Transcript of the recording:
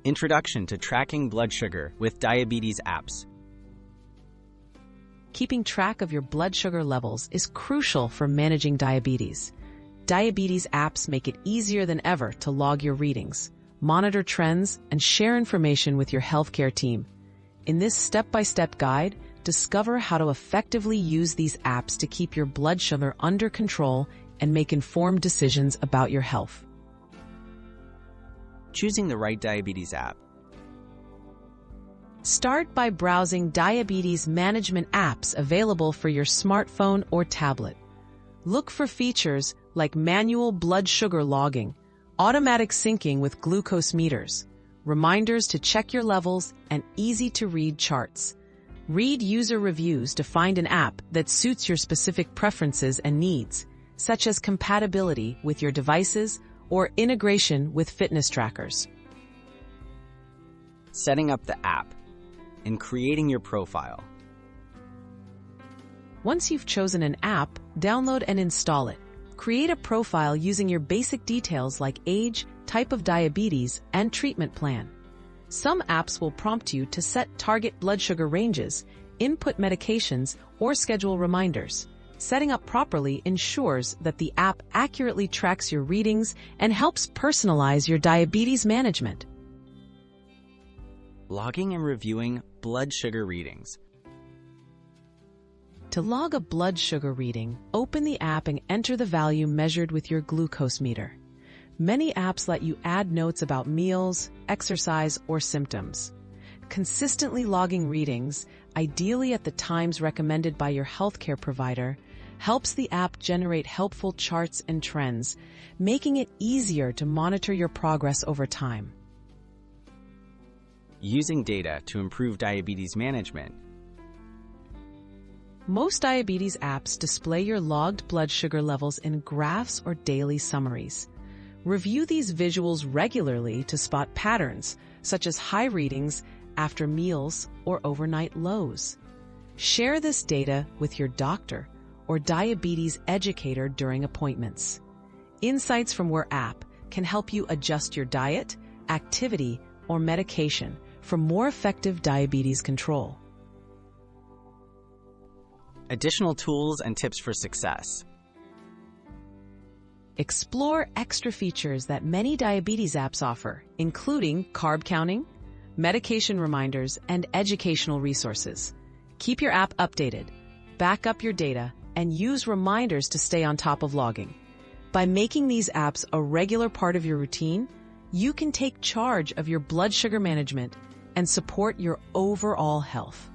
Introduction to Tracking Blood Sugar with Diabetes Apps. Keeping track of your blood sugar levels is crucial for managing diabetes. Diabetes apps make it easier than ever to log your readings, monitor trends, and share information with your healthcare team. In this step-by-step guide, discover how to effectively use these apps to keep your blood sugar under control and make informed decisions about your health. Choosing the right diabetes app. Start by browsing diabetes management apps available for your smartphone or tablet. Look for features like manual blood sugar logging, automatic syncing with glucose meters, reminders to check your levels, and easy-to-read charts. Read user reviews to find an app that suits your specific preferences and needs, such as compatibility with your devices or integration with fitness trackers. Setting up the app and creating your profile. Once you've chosen an app, download and install it. Create a profile using your basic details like age, type of diabetes, and treatment plan. Some apps will prompt you to set target blood sugar ranges, input medications, or schedule reminders. Setting up properly ensures that the app accurately tracks your readings and helps personalize your diabetes management. Logging and reviewing blood sugar readings. To log a blood sugar reading, open the app and enter the value measured with your glucose meter. Many apps let you add notes about meals, exercise, or symptoms. Consistently logging readings, ideally at the times recommended by your healthcare provider, helps the app generate helpful charts and trends, making it easier to monitor your progress over time. Using data to improve diabetes management. Most diabetes apps display your logged blood sugar levels in graphs or daily summaries. Review these visuals regularly to spot patterns, such as high readings after meals or overnight lows. Share this data with your doctor or diabetes educator during appointments. Insights from your app can help you adjust your diet, activity, or medication for more effective diabetes control. Additional tools and tips for success. Explore extra features that many diabetes apps offer, including carb counting, medication reminders, and educational resources. Keep your app updated, back up your data, and use reminders to stay on top of logging. By making these apps a regular part of your routine, you can take charge of your blood sugar management and support your overall health.